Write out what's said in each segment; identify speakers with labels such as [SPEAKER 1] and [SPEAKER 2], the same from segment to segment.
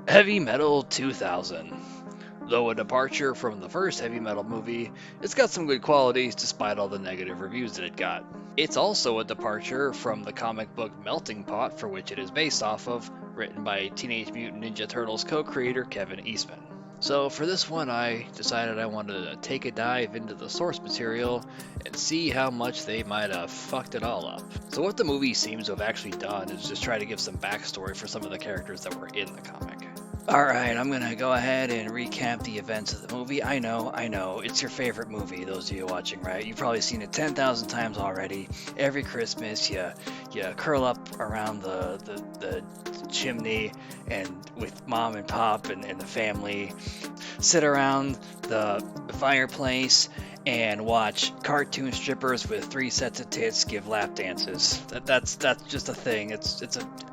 [SPEAKER 1] Heavy Metal 2000. Though a departure from the first heavy metal movie, it's got some good qualities despite all the negative reviews that it got. It's also a departure from the comic book Melting Pot, for which it is based off of, written by Teenage Mutant Ninja Turtles co-creator Kevin Eastman. So for this one, I decided I wanted to take a dive into the source material and see how much they might have fucked it all up. So what the movie seems to have actually done is just try to give some backstory for some of the characters that were in the comic. Alright, I'm gonna go ahead and recap the events of the movie. I know, it's your favorite movie, those of you watching, right? You've probably seen it 10,000 times already. Every Christmas, you curl up around the chimney and with mom and pop and the family, sit around the fireplace and watch cartoon strippers with 3 sets of tits give lap dances. That's just a thing.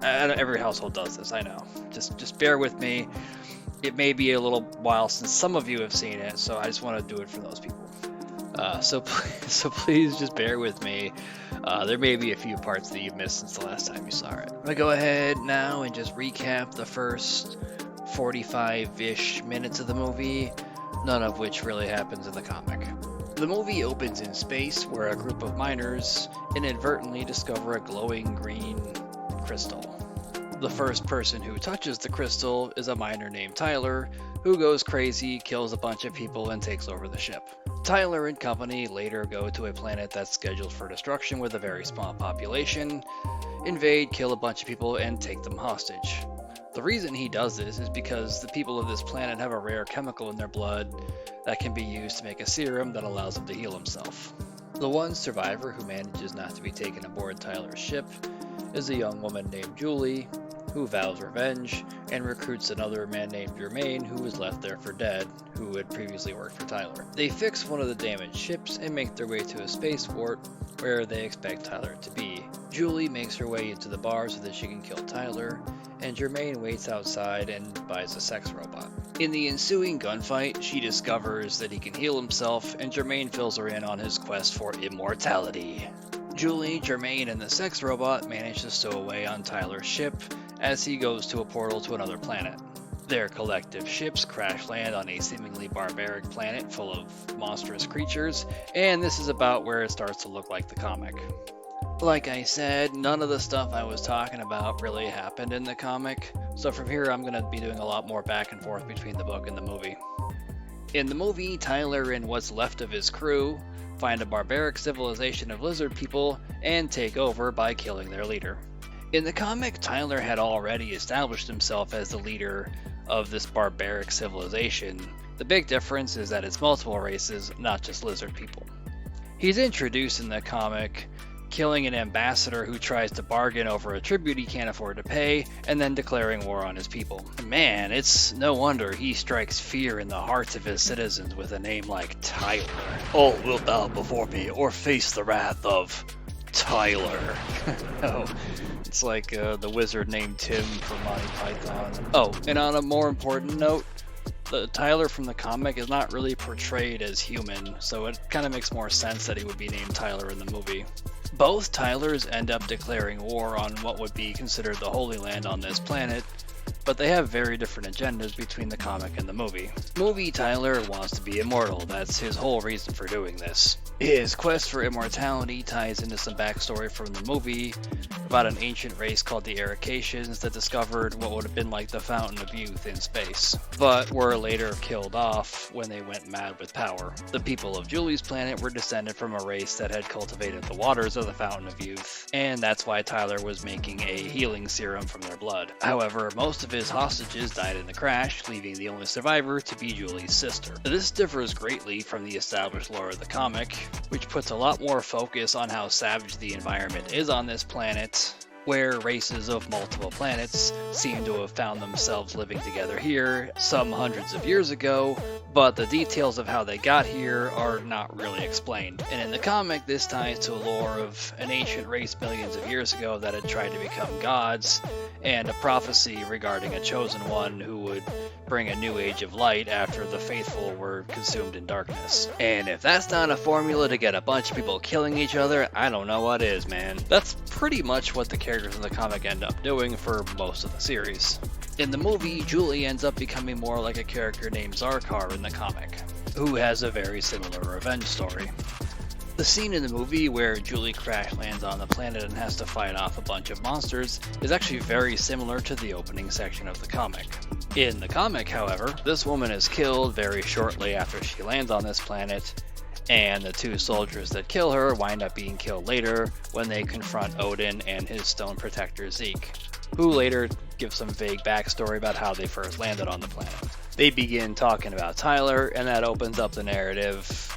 [SPEAKER 1] Every household does this. I know. Just bear with me. It may be a little while since some of you have seen it, so I just want to do it for those people. So please just bear with me. There may be a few parts that you've missed since the last time you saw it. I'm gonna go ahead now and just recap the first 45-ish minutes of the movie, none of which really happens in the comic. The movie opens in space where a group of miners inadvertently discover a glowing green crystal. The first person who touches the crystal is a miner named Tyler, who goes crazy, kills a bunch of people, and takes over the ship. Tyler and company later go to a planet that's scheduled for destruction with a very small population, invade, kill a bunch of people, and take them hostage. The reason he does this is because the people of this planet have a rare chemical in their blood that can be used to make a serum that allows him to heal himself. The one survivor who manages not to be taken aboard Tyler's ship is a young woman named Julie, who vows revenge and recruits another man named Jermaine, who was left there for dead, who had previously worked for Tyler. They fix one of the damaged ships and make their way to a spaceport where they expect Tyler to be. Julie makes her way into the bar so that she can kill Tyler, and Jermaine waits outside and buys a sex robot. In the ensuing gunfight, she discovers that he can heal himself, and Jermaine fills her in on his quest for immortality. Julie, Jermaine, and the sex robot manage to stow away on Tyler's ship as he goes to a portal to another planet. Their collective ships crash land on a seemingly barbaric planet full of monstrous creatures, and this is about where it starts to look like the comic. Like I said, none of the stuff I was talking about really happened in the comic, so from here I'm going to be doing a lot more back and forth between the book and the movie. In the movie, Tyler and what's left of his crew find a barbaric civilization of lizard people and take over by killing their leader. In the comic, Tyler had already established himself as the leader of this barbaric civilization. The big difference is that it's multiple races, not just lizard people. He's introduced in the comic, killing an ambassador who tries to bargain over a tribute he can't afford to pay, and then declaring war on his people. Man, it's no wonder he strikes fear in the hearts of his citizens with a name like Tyler. All will bow before me or face the wrath of Tyler. Oh, it's like the wizard named Tim from Monty Python. Oh, and on a more important note, the Tyler from the comic is not really portrayed as human, so it kind of makes more sense that he would be named Tyler in the movie. Both Tylers end up declaring war on what would be considered the Holy Land on this planet, but they have very different agendas between the comic and the movie. Movie Tyler wants to be immortal, that's his whole reason for doing this. His quest for immortality ties into some backstory from the movie about an ancient race called the Ericaceans that discovered what would have been like the Fountain of Youth in space, but were later killed off when they went mad with power. The people of Julie's planet were descended from a race that had cultivated the waters of the Fountain of Youth, and that's why Tyler was making a healing serum from their blood. However, most of his hostages died in the crash, leaving the only survivor to be Julie's sister. This differs greatly from the established lore of the comic, which puts a lot more focus on how savage the environment is on this planet, where races of multiple planets seem to have found themselves living together here some hundreds of years ago, but the details of how they got here are not really explained. And in the comic, this ties to a lore of an ancient race millions of years ago that had tried to become gods, and a prophecy regarding a chosen one who would bring a new age of light after the faithful were consumed in darkness. And if that's not a formula to get a bunch of people killing each other, I don't know what is, man. That's pretty much what the characters in the comic end up doing for most of the series. In the movie, Julie ends up becoming more like a character named Zarkar in the comic, who has a very similar revenge story. The scene in the movie where Julie crash lands on the planet and has to fight off a bunch of monsters is actually very similar to the opening section of the comic. In the comic, however, this woman is killed very shortly after she lands on this planet, and the two soldiers that kill her wind up being killed later when they confront Odin and his stone protector Zeke, who later gives some vague backstory about how they first landed on the planet. They begin talking about Tyler, and that opens up the narrative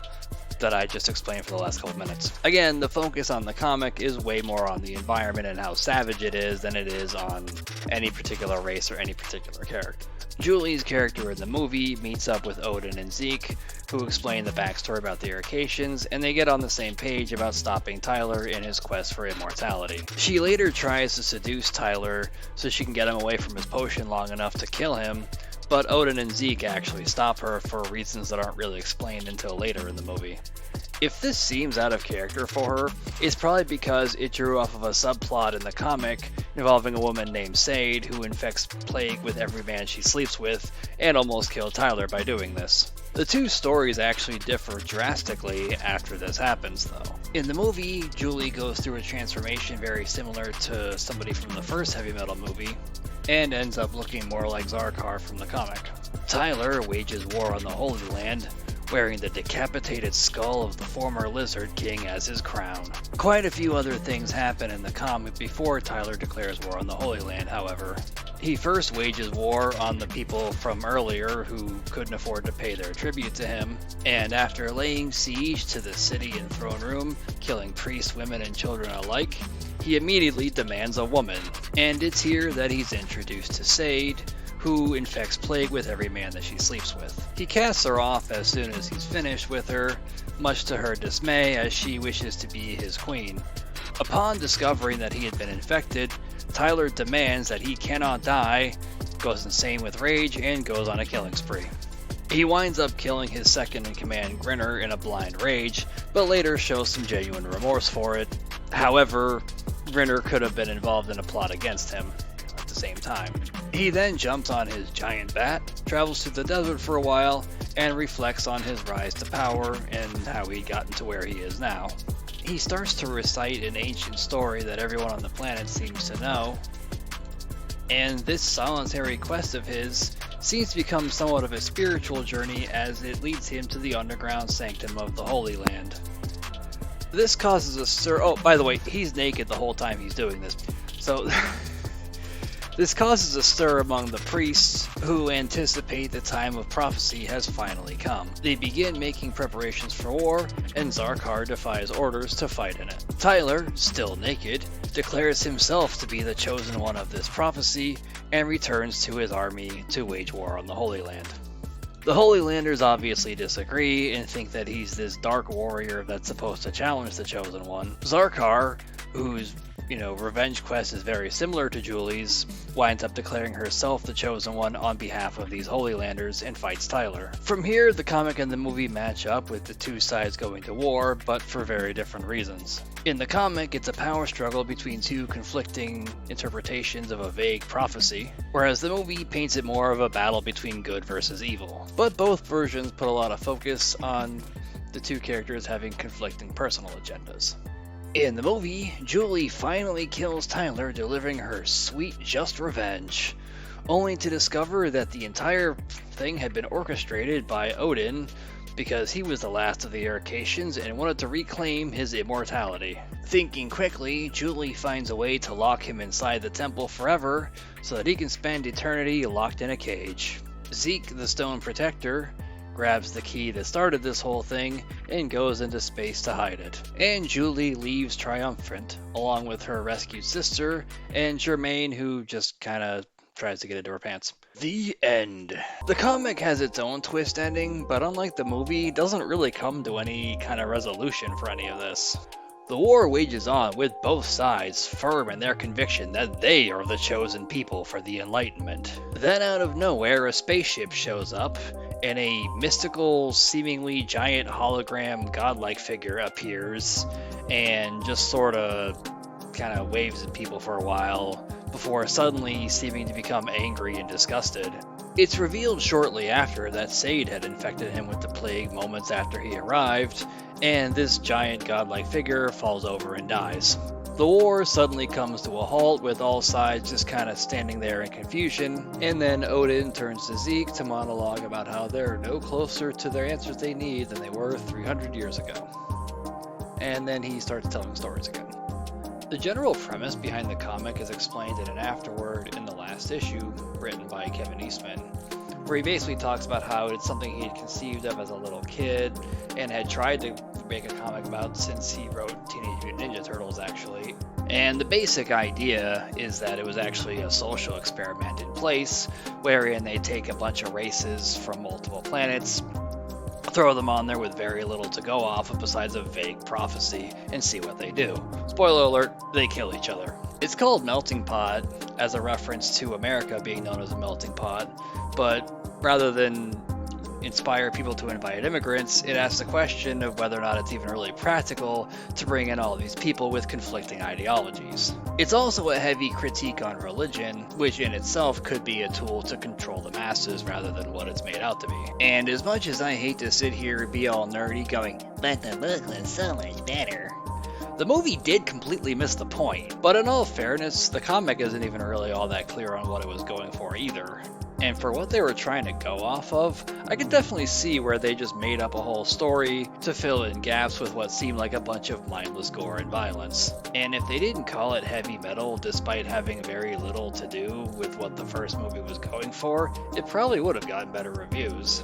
[SPEAKER 1] that I just explained for the last couple minutes. Again, the focus on the comic is way more on the environment and how savage it is than it is on any particular race or any particular character. Julie's character in the movie meets up with Odin and Zeke, who explain the backstory about the Arcations, and they get on the same page about stopping Tyler in his quest for immortality. She later tries to seduce Tyler so she can get him away from his potion long enough to kill him, but Odin and Zeke actually stop her for reasons that aren't really explained until later in the movie. If this seems out of character for her, it's probably because it drew off of a subplot in the comic involving a woman named Sade who infects plague with every man she sleeps with and almost killed Tyler by doing this. The two stories actually differ drastically after this happens, though. In the movie, Julie goes through a transformation very similar to somebody from the first Heavy Metal movie, and ends up looking more like Zarkar from the comic. Tyler wages war on the Holy Land, wearing the decapitated skull of the former Lizard King as his crown. Quite a few other things happen in the comic before Tyler declares war on the Holy Land, however. He first wages war on the people from earlier who couldn't afford to pay their tribute to him, and after laying siege to the city and throne room, killing priests, women, and children alike, he immediately demands a woman, and it's here that he's introduced to Sade, who infects plague with every man that she sleeps with. He casts her off as soon as he's finished with her, much to her dismay as she wishes to be his queen. Upon discovering that he had been infected, Tyler demands that he cannot die, goes insane with rage, and goes on a killing spree. He winds up killing his second-in-command Grinner in a blind rage, but later shows some genuine remorse for it. However, Grinner could have been involved in a plot against him at the same time. He then jumps on his giant bat, travels through the desert for a while, and reflects on his rise to power and how he'd gotten to where he is now. He starts to recite an ancient story that everyone on the planet seems to know, and this solitary quest of his seems to become somewhat of a spiritual journey as it leads him to the underground sanctum of the Holy Land. This causes a stir. Oh, by the way, he's naked the whole time he's doing this. So, this causes a stir among the priests who anticipate the time of prophecy has finally come. They begin making preparations for war, and Zarkar defies orders to fight in it. Tyler, still naked, declares himself to be the chosen one of this prophecy and returns to his army to wage war on the Holy Land. The Holy Landers obviously disagree and think that he's this dark warrior that's supposed to challenge the Chosen One. Zarkar, whose revenge quest is very similar to Julie's, winds up declaring herself the Chosen One on behalf of these Holy Landers and fights Tyler. From here, the comic and the movie match up with the two sides going to war, but for very different reasons. In the comic, it's a power struggle between two conflicting interpretations of a vague prophecy, whereas the movie paints it more of a battle between good versus evil. But both versions put a lot of focus on the two characters having conflicting personal agendas. In the movie, Julie finally kills Tyler, delivering her sweet, just revenge, only to discover that the entire thing had been orchestrated by Odin because he was the last of the Arcations and wanted to reclaim his immortality. Thinking quickly, Julie finds a way to lock him inside the temple forever so that he can spend eternity locked in a cage. Zeke, the Stone Protector, grabs the key that started this whole thing and goes into space to hide it. And Julie leaves triumphant, along with her rescued sister and Germaine, who just kinda tries to get into her pants. The end. The comic has its own twist ending, but unlike the movie, doesn't really come to any kind of resolution for any of this. The war wages on with both sides firm in their conviction that they are the chosen people for the Enlightenment. Then out of nowhere, a spaceship shows up, and a mystical, seemingly giant hologram godlike figure appears, and just kind of waves at people for a while, before suddenly seeming to become angry and disgusted. It's revealed shortly after that Sade had infected him with the plague moments after he arrived, and this giant godlike figure falls over and dies. The war suddenly comes to a halt, with all sides just kind of standing there in confusion, and then Odin turns to Zeke to monologue about how they're no closer to their answers they need than they were 300 years ago. And then he starts telling stories again. The general premise behind the comic is explained in an afterword in the last issue, written by Kevin Eastman, where he basically talks about how it's something he had conceived of as a little kid and had tried to make a comic about since he wrote Teenage Mutant Ninja Turtles, actually. And the basic idea is that it was actually a social experiment in place, wherein they take a bunch of races from multiple planets, throw them on there with very little to go off of besides a vague prophecy, and see what they do. Spoiler alert, they kill each other. It's called Melting Pot as a reference to America being known as a melting pot, but rather than inspire people to invite immigrants, it asks the question of whether or not it's even really practical to bring in all these people with conflicting ideologies. It's also a heavy critique on religion, which in itself could be a tool to control the masses rather than what it's made out to be. And as much as I hate to sit here and be all nerdy going, but the book was so much better, the movie did completely miss the point. But in all fairness, the comic isn't even really all that clear on what it was going for either. And for what they were trying to go off of, I could definitely see where they just made up a whole story to fill in gaps with what seemed like a bunch of mindless gore and violence. And if they didn't call it heavy metal despite having very little to do with what the first movie was going for, it probably would have gotten better reviews.